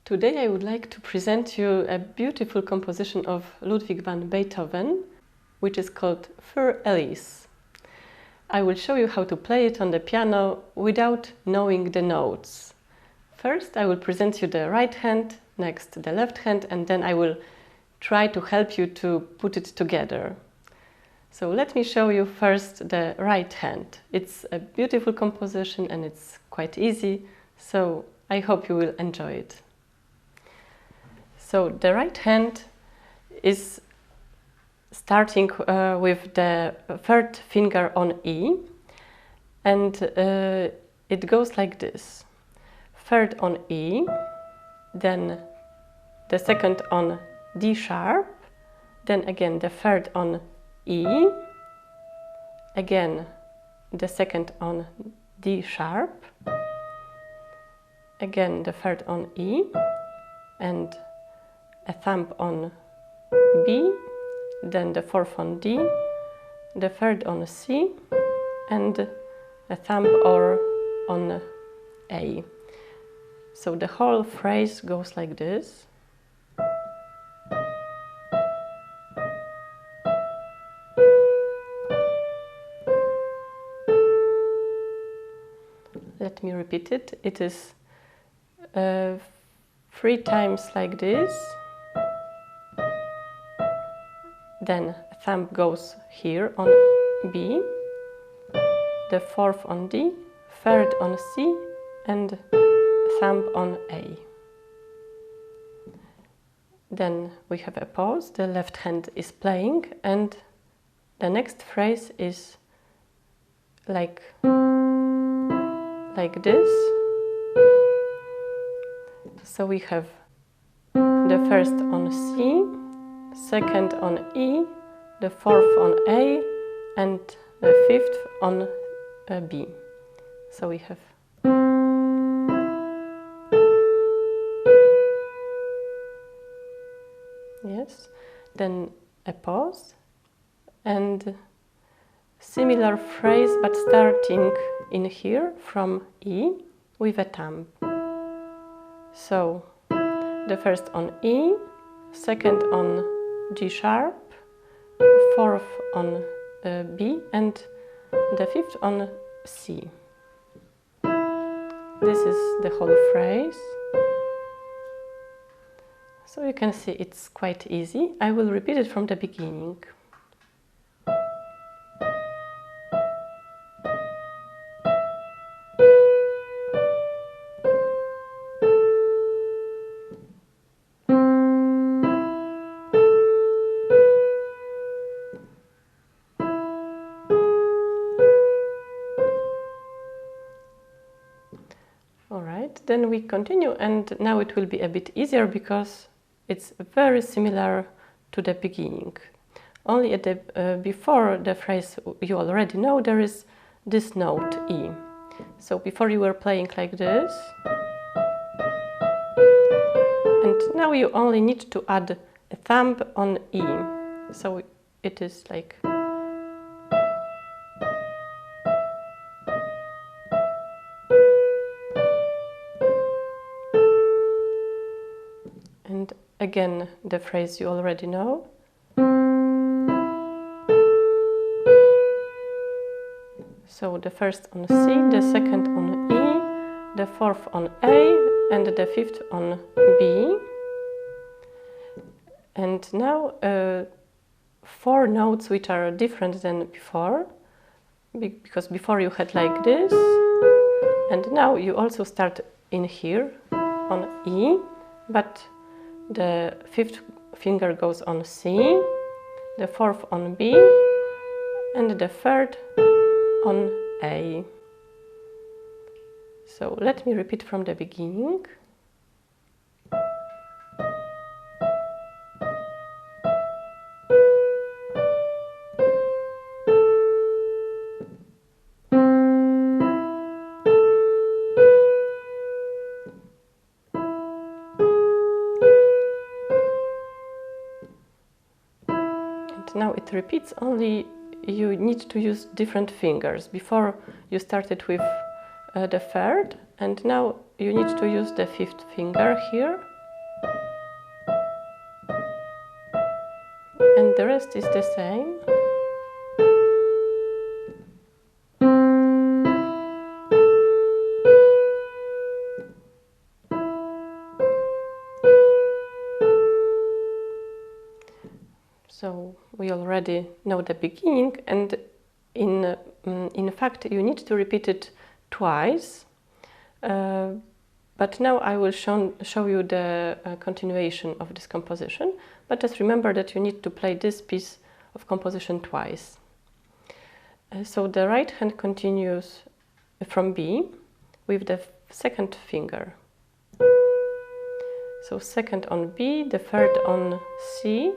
Today I would like to present you a beautiful composition of L.van Beethoven, which is called für Elise. I will show you how to play it on the piano without knowing the notes. First I will present you the right hand, next the left hand, and then I will try to help you to put it together. So let me show you first the right hand. It's a beautiful composition and it's quite easy, so I hope you will enjoy it. So the right hand is starting with the third finger on E, and it goes like this. Third on E, then the second on D sharp, then again the third on E, again the second on D sharp, again the third on E, and a thumb on B, then the fourth on D, the third on C, and a thumb on A. So the whole phrase goes like this. Let me repeat it. It is 3 times like this. Then thumb goes here on B, the fourth on D, third on C, and thumb on A. Then we have a pause, the left hand is playing, and the next phrase is like this. So we have the first on C, second on E, the fourth on A, and the fifth on B. So we have yes, then a pause and similar phrase but starting in here from E with a thumb. So the first on E, second on G sharp, fourth on B, and the fifth on C. This is the whole phrase. So you can see it's quite easy. I will repeat it from the beginning. Alright, then we continue, and now it will be a bit easier because it's very similar to the beginning. Only at the before the phrase you already know, there is this note E. So before you were playing like this, and now you only need to add a thumb on E. So it is like and again the phrase you already know. So the first on C, the second on E, the fourth on A, and the fifth on B. And now 4 notes which are different than before, because before you had like this, and now you also start in here on E, but the fifth finger goes on C, the fourth on B, and the third on A. So let me repeat from the beginning. Now it repeats, only you need to use different fingers. Before you started with the third, and now you need to use the fifth finger here the rest is the same. So we already know the beginning, and in fact you need to repeat it twice. But now I will show you the continuation of this composition. But just remember that you need to play this piece of composition twice. So the right hand continues from B with the second finger. So second on B, the third on C,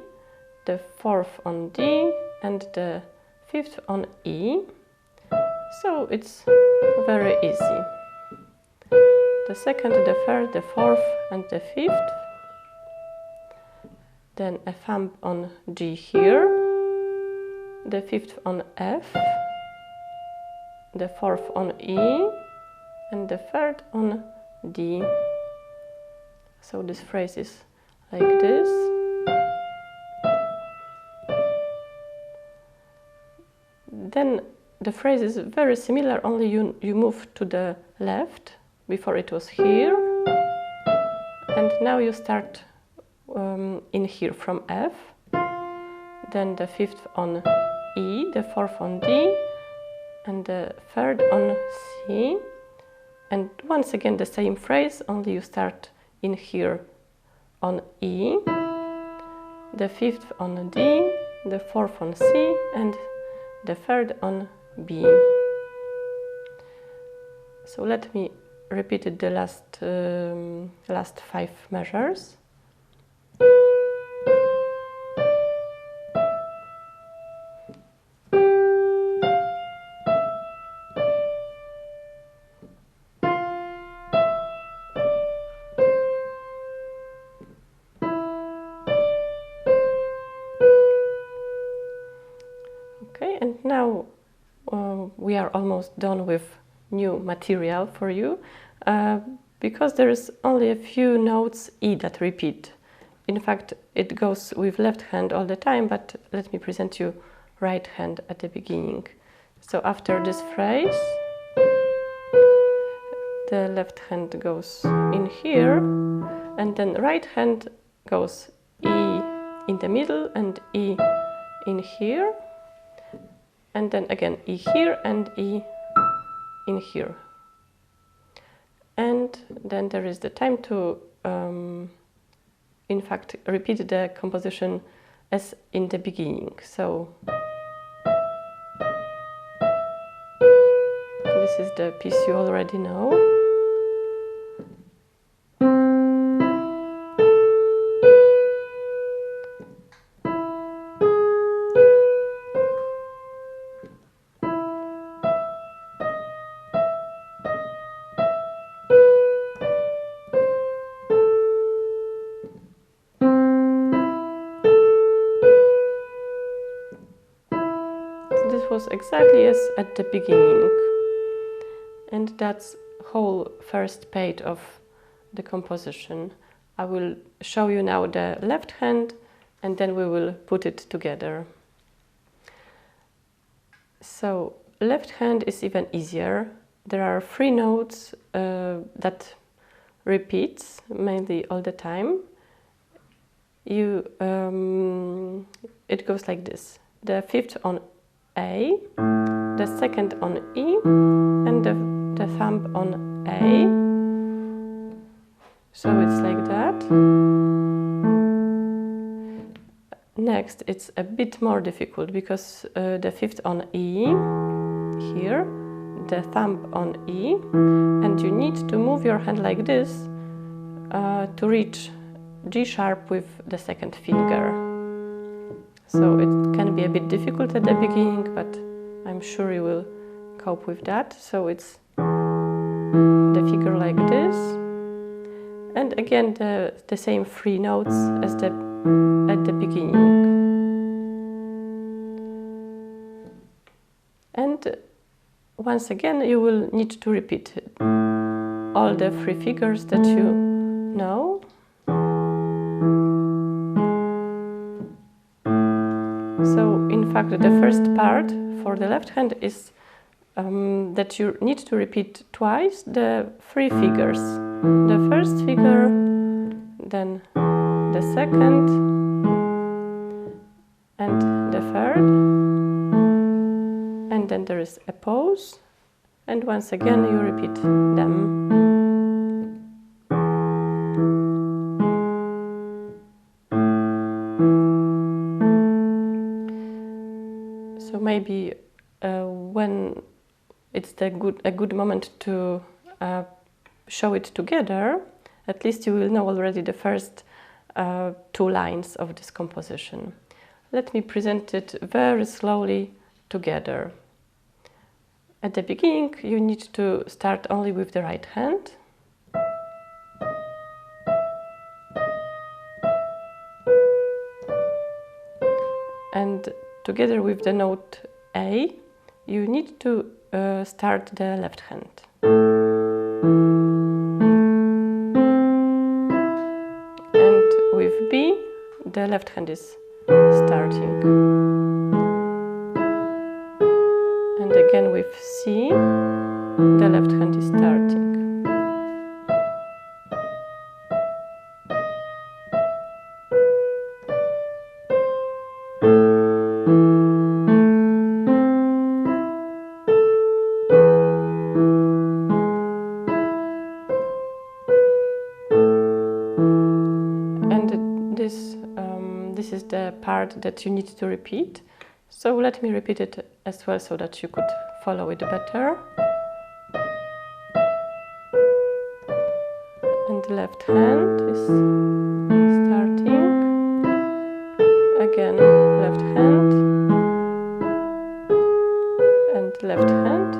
the fourth on D, and the fifth on E. So it's very easy. The second, the third, the fourth, and the fifth. Then a thumb on G here, the fifth on F, the fourth on E, and the third on D. So this phrase is like this. Then the phrase is very similar, only you move to the left. Before it was here, and now you start in here from F, then the fifth on E, the fourth on D, and the third on C, and once again the same phrase, only you start in here on E, the fifth on D, the fourth on C, and the third on B. So let me repeat the last 5 measures. Okay, and now we are almost done with new material for you, because there is only a few notes E that repeat. In fact, it goes with left hand all the time, but let me present you right hand at the beginning. So after this phrase, the left hand goes in here, and then right hand goes E in the middle and E in here, and then again E here and E in here. And then there is the time to, in fact, repeat the composition as in the beginning. So this is the piece you already know. This was exactly as at the beginning, and that's whole first page of the composition. I will show you now the left hand, and then we will put it together. So left hand is even easier. There are 3 notes that repeats mainly all the time. It goes like this: the fifth on A, the second on E, and the thumb on A. So it's like that. Next, it's a bit more difficult because the fifth on E here, the thumb on E, and you need to move your hand like this to reach G sharp with the second finger. So it can be a bit difficult at the beginning, but I'm sure you will cope with that. So it's the figure like this, and again the same 3 notes as at the beginning. And once again you will need to repeat all the 3 figures that you know. So in fact the first part for the left hand is that you need to repeat twice the three figures. The first figure, then the second, and the third. And then there is a pause, and once again you repeat them. So maybe when it's a good moment to show it together, at least you will know already the first two lines of this composition. Let me present it very slowly together. At the beginning, you need to start only with the right hand. And together with the note A, you need to start the left hand. And with B, the left hand is starting. And again with C, the left hand is starting. This is the part that you need to repeat. So let me repeat it as well so that you could follow it better. And the left hand is starting. Again, left hand. And left hand.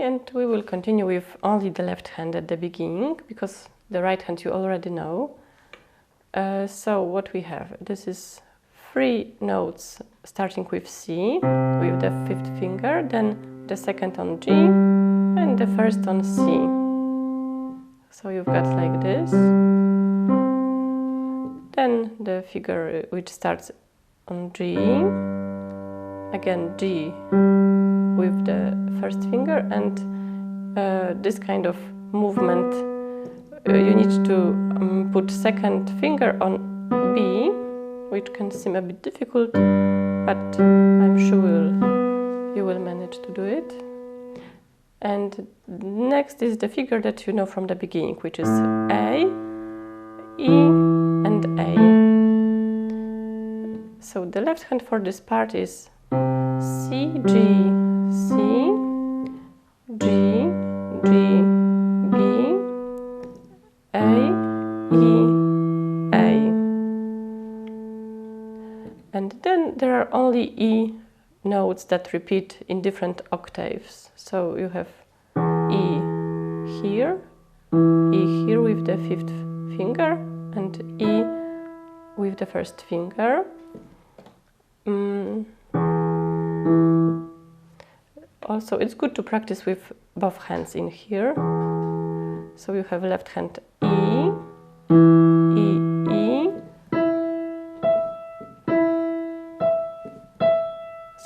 And we will continue with only the left hand at the beginning, because the right hand you already know. So what we have, this is three notes starting with C, with the fifth finger, then the second on G, and the first on C. So you've got like this. Then the figure which starts on G, again G with the first finger, and this kind of movement you need to put second finger on B, which can seem a bit difficult, but I'm sure you will manage to do it. And next is the figure that you know from the beginning, which is A, E and A. So the left hand for this part is C, G, C, G, G, B, A, E, A. And then there are only E notes that repeat in different octaves. So you have E here with the fifth finger, and E with the first finger. Also, it's good to practice with both hands in here. So you have left hand E, E, E.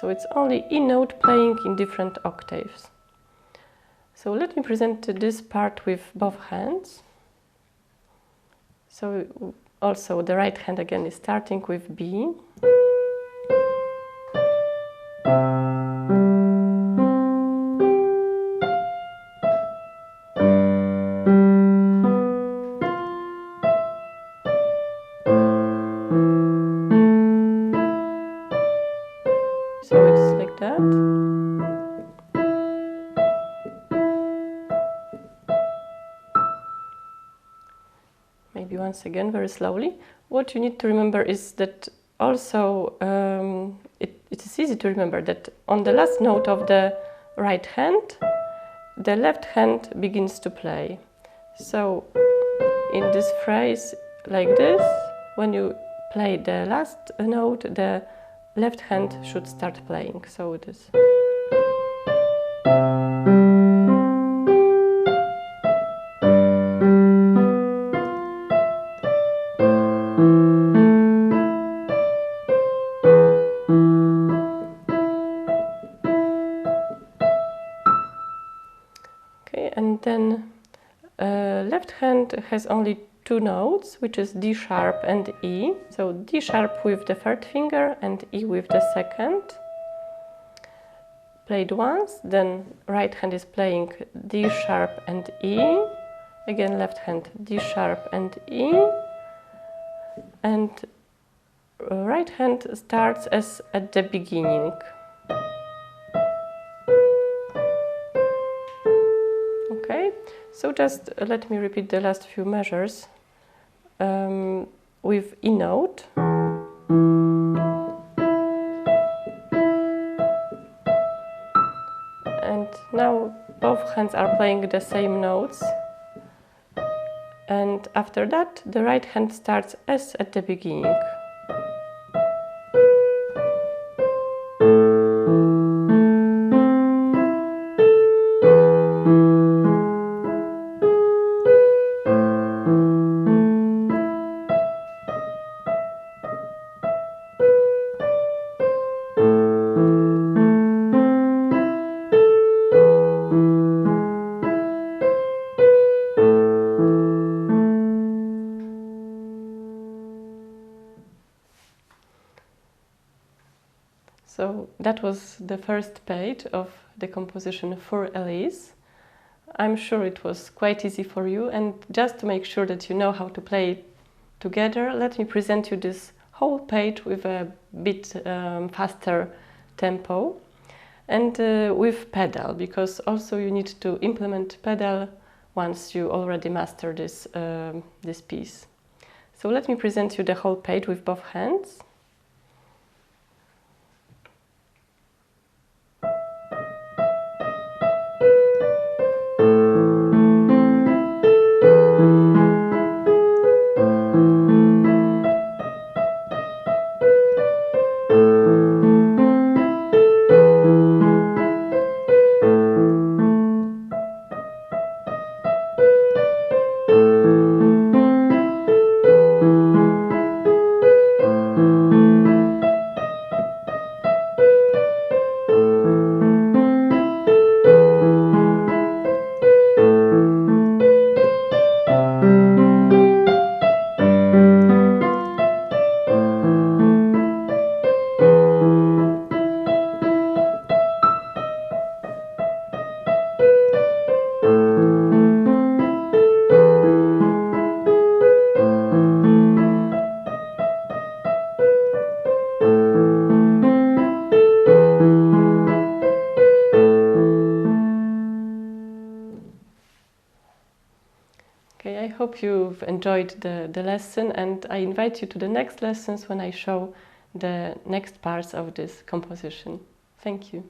So it's only E note playing in different octaves. So let me present this part with both hands. So also the right hand again is starting with B. So it's like that. Maybe once again, very slowly. What you need to remember is that also it is easy to remember that on the last note of the right hand, the left hand begins to play. So in this phrase, like this. When you play the last note, the left hand should start playing. So it is. Okay, and then left hand has only two notes, which is D sharp and E. So D sharp with the third finger and E with the second. Played once, then right hand is playing D sharp and E. Again left hand D sharp and E. And right hand starts as at the beginning. Okay, so just let me repeat the last few measures with E note. And now both hands are playing the same notes. And after that, the right hand starts as at the beginning. So that was the first page of the composition for Elise. I'm sure it was quite easy for you, and just to make sure that you know how to play it together, let me present you this whole page with a bit faster tempo and with pedal, because also you need to implement pedal once you already master this piece. So let me present you the whole page with both hands. Okay, I hope you've enjoyed the lesson, and I invite you to the next lessons when I show the next parts of this composition. Thank you.